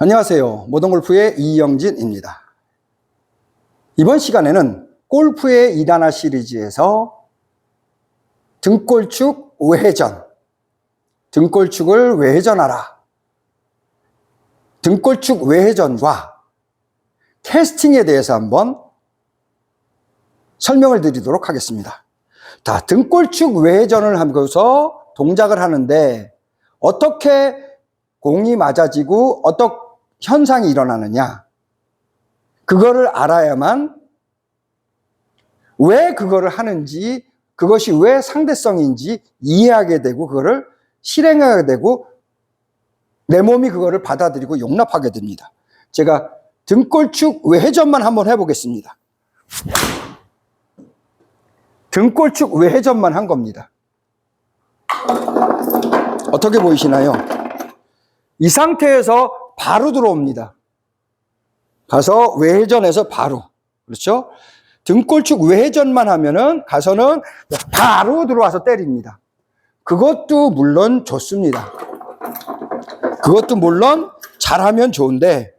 안녕하세요. 모던골프의 이영진입니다. 이번 시간에는 골프의 2단화 시리즈에서 등골축 외회전, 등골축을 외회전하라, 등골축 외회전과 캐스팅에 대해서 한번 설명을 드리도록 하겠습니다. 자, 등골축 외회전을 하면서 동작을 하는데 어떻게 공이 맞아지고 어떤 현상이 일어나느냐, 그거를 알아야만 왜 그거를 하는지, 그것이 왜 상대성인지 이해하게 되고 그거를 실행하게 되고 내 몸이 그거를 받아들이고 용납하게 됩니다. 제가 등골축 외회전만 한번 해보겠습니다. 등골축 외회전만 한 겁니다. 어떻게 보이시나요? 이 상태에서 바로 들어옵니다. 가서 외회전에서 바로, 그렇죠? 등골축 외회전만 하면은 가서는 바로 들어와서 때립니다. 그것도 물론 좋습니다. 그것도 물론 잘하면 좋은데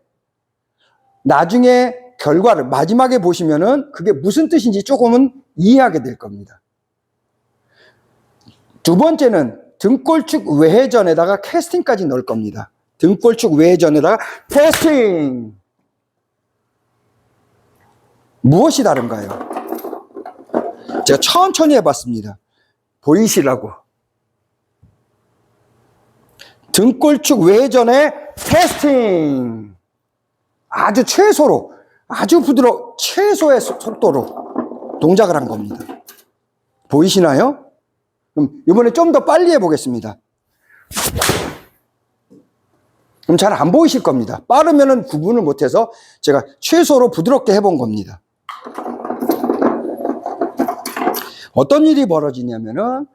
나중에 결과를 마지막에 보시면은 그게 무슨 뜻인지 조금은 이해하게 될 겁니다. 두 번째는 등골축 외회전에다가 캐스팅까지 넣을 겁니다. 등골축 외회전에다가 캐스팅! 무엇이 다른가요? 제가 천천히 해봤습니다. 보이시라고. 등골축 외회전에 캐스팅! 아주 최소로, 아주 부드러워, 최소의 속도로 동작을 한 겁니다. 보이시나요? 그럼 이번에 좀 더 빨리 해보겠습니다. 그럼 잘 안 보이실 겁니다. 빠르면은 구분을 못해서 제가 최소로 부드럽게 해본 겁니다. 어떤 일이 벌어지냐면은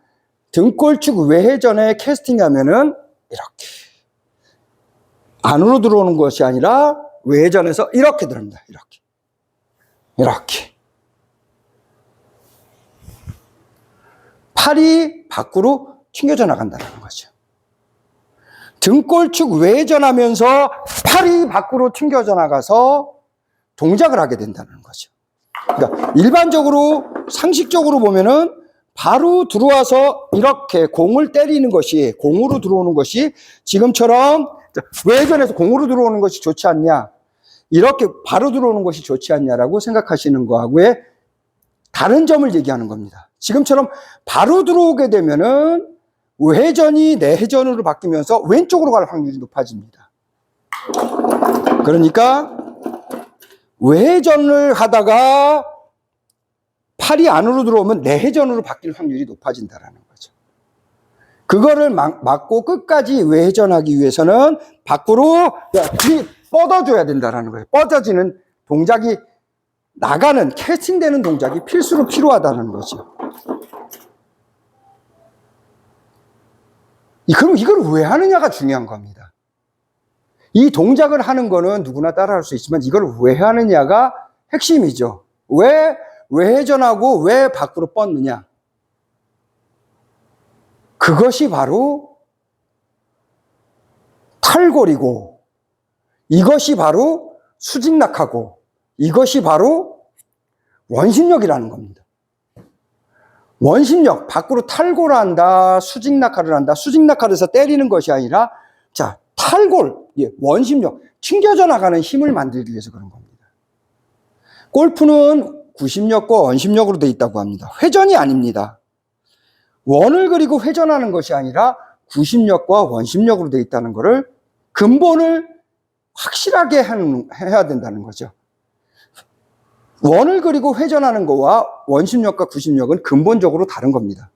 등골축 외회전에 캐스팅하면은 이렇게 안으로 들어오는 것이 아니라 외회전에서 이렇게 들어옵니다. 이렇게 팔이 밖으로 튕겨져 나간다는 거죠. 등골축 외회전하면서 팔이 밖으로 튕겨져 나가서 동작을 하게 된다는 거죠. 그러니까 일반적으로 상식적으로 보면은 바로 들어와서 이렇게 공을 때리는 것이, 공으로 들어오는 것이 지금처럼 외회전에서 공으로 들어오는 것이 좋지 않냐, 이렇게 바로 들어오는 것이 좋지 않냐라고 생각하시는 거하고의 다른 점을 얘기하는 겁니다. 지금처럼 바로 들어오게 되면은 외회전이 내회전으로 바뀌면서 왼쪽으로 갈 확률이 높아집니다. 그러니까 외회전을 하다가 팔이 안으로 들어오면 내회전으로 바뀔 확률이 높아진다는 거죠. 그거를 막고 끝까지 외회전하기 위해서는 밖으로 뻗어줘야 된다는 거예요. 뻗어지는 동작이, 나가는, 캐스팅되는 동작이 필수로 필요하다는 거죠. 그럼 이걸 왜 하느냐가 중요한 겁니다. 이 동작을 하는 거는 누구나 따라할 수 있지만 이걸 왜 하느냐가 핵심이죠. 왜 외회전하고 왜 밖으로 뻗느냐. 그것이 바로 탈골이고, 이것이 바로 수직낙하고, 이것이 바로 원심력이라는 겁니다. 원심력, 밖으로 탈골을 한다, 수직낙하를 한다. 수직낙하를 해서 때리는 것이 아니라, 자, 탈골, 원심력, 튕겨져 나가는 힘을 만들기 위해서 그런 겁니다. 골프는 구심력과 원심력으로 되어 있다고 합니다. 회전이 아닙니다. 원을 그리고 회전하는 것이 아니라 구심력과 원심력으로 되어 있다는 것을 근본을 확실하게 해야 된다는 거죠. 원을 그리고 회전하는 거와 원심력과 구심력은 근본적으로 다른 겁니다.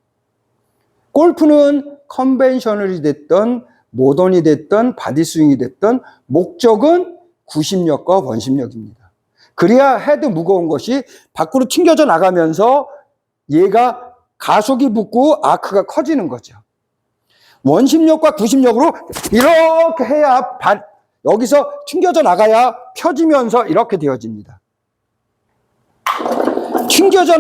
골프는 컨벤셔널이 됐던 모던이 됐던 바디스윙이 됐던 목적은 구심력과 원심력입니다. 그래야 헤드 무거운 것이 밖으로 튕겨져 나가면서 얘가 가속이 붙고 아크가 커지는 거죠. 원심력과 구심력으로 이렇게 해야 여기서 튕겨져 나가야 펴지면서 이렇게 되어집니다. 튕겨져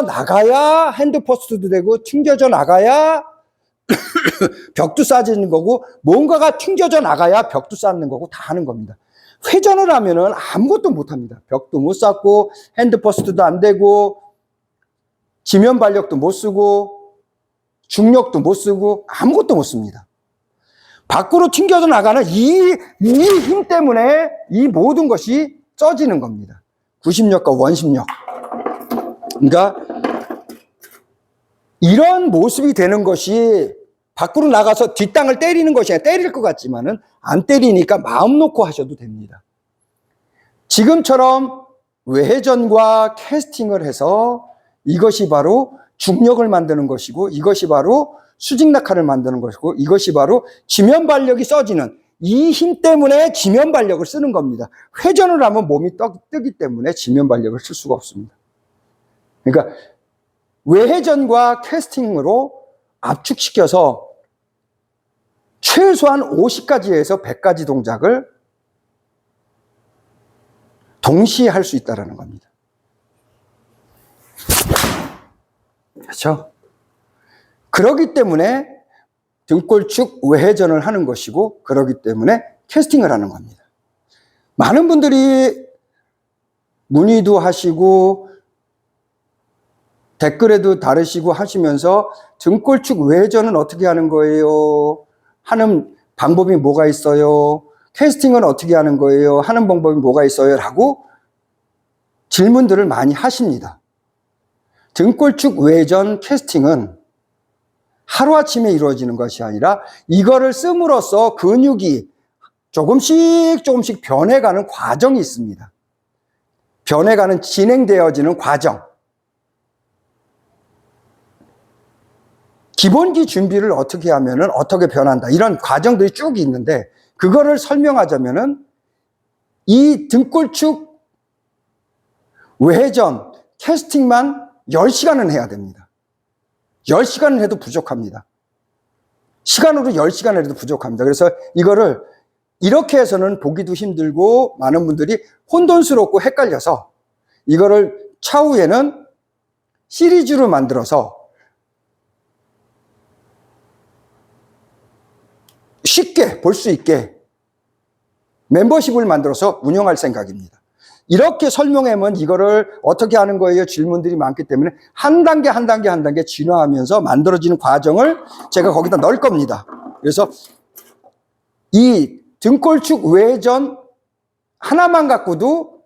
나가야 핸드 포스트도 되고 튕겨져 나가야 벽도 쌓아지는 거고, 뭔가가 튕겨져 나가야 벽도 쌓는 거고, 다 하는 겁니다. 회전을 하면은 아무것도 못 합니다. 벽도 못 쌓고, 핸드퍼스트도 안 되고, 지면 발력도 못 쓰고, 중력도 못 쓰고, 아무것도 못 씁니다. 밖으로 튕겨져 나가는 이 힘 때문에 이 모든 것이 쪄지는 겁니다. 구심력과 원심력. 그러니까 이런 모습이 되는 것이 밖으로 나가서 뒷땅을 때리는 것이 아니라 때릴 것 같지만은 안 때리니까 마음 놓고 하셔도 됩니다. 지금처럼 외회전과 캐스팅을 해서 이것이 바로 중력을 만드는 것이고, 이것이 바로 수직낙하를 만드는 것이고, 이것이 바로 지면 발력이 써지는 이 힘 때문에 지면 발력을 쓰는 겁니다. 회전을 하면 몸이 뜨기 때문에 지면 발력을 쓸 수가 없습니다. 그러니까 외회전과 캐스팅으로 압축시켜서 최소한 50가지에서 100가지 동작을 동시에 할 수 있다는 겁니다. 그렇죠? 그렇기 때문에 등골축 외회전을 하는 것이고, 그렇기 때문에 캐스팅을 하는 겁니다. 많은 분들이 문의도 하시고 댓글에도 다르시고 하시면서 등골축 외회전은 어떻게 하는 거예요? 하는 방법이 뭐가 있어요? 캐스팅은 어떻게 하는 거예요? 하는 방법이 뭐가 있어요? 라고 질문들을 많이 하십니다. 등골축 외회전 캐스팅은 하루아침에 이루어지는 것이 아니라 이거를 씀으로써 근육이 조금씩 변해가는 과정이 있습니다. 변해가는, 진행되어지는 과정. 기본기 준비를 어떻게 하면은 어떻게 변한다. 이런 과정들이 쭉 있는데, 그거를 설명하자면은 이 등골축 외회전 캐스팅만 10시간은 해야 됩니다. 10시간을 해도 부족합니다. 시간으로 10시간을 해도 부족합니다. 그래서 이거를 이렇게 해서는 보기도 힘들고 많은 분들이 혼돈스럽고 헷갈려서 이거를 차후에는 시리즈로 만들어서 쉽게 볼 수 있게 멤버십을 만들어서 운영할 생각입니다. 이렇게 설명하면 이거를 어떻게 하는 거예요? 질문들이 많기 때문에 한 단계 진화하면서 만들어지는 과정을 제가 거기다 넣을 겁니다. 그래서 이 등골축 외회전 하나만 갖고도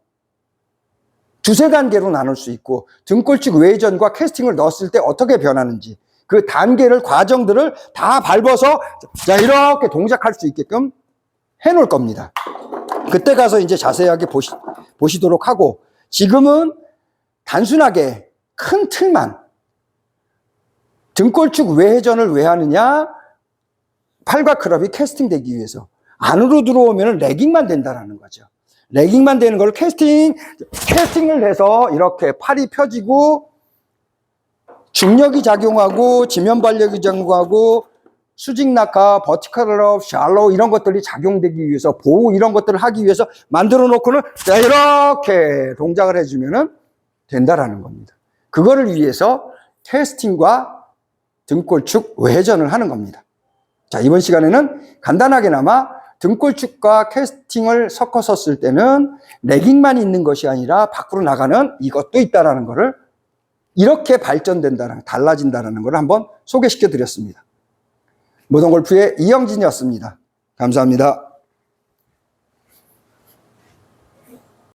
두세 단계로 나눌 수 있고, 등골축 외회전과 캐스팅을 넣었을 때 어떻게 변하는지 그 단계를, 과정들을 다 밟아서 자, 이렇게 동작할 수 있게끔 해놓을 겁니다. 그때 가서 이제 자세하게 보시도록 하고, 지금은 단순하게 큰 틀만, 등골축 외회전을 왜 하느냐? 팔과 크롭이 캐스팅되기 위해서. 안으로 들어오면 레깅만 된다는 거죠. 레깅만 되는 걸 캐스팅을 해서 이렇게 팔이 펴지고 중력이 작용하고 지면 발력이 작용하고 수직낙하, 버티컬 업, 샬로우 이런 것들이 작용되기 위해서, 보호 이런 것들을 하기 위해서 만들어 놓고는 자, 이렇게 동작을 해주면 된다라는 겁니다. 그거를 위해서 캐스팅과 등골축 외회전을 하는 겁니다. 자, 이번 시간에는 간단하게나마 등골축과 캐스팅을 섞어서 쓸 때는 레깅만 있는 것이 아니라 밖으로 나가는 이것도 있다라는 거를, 이렇게 발전된다는, 달라진다는 걸 한번 소개시켜 드렸습니다. 모던골프의 이영진이었습니다. 감사합니다.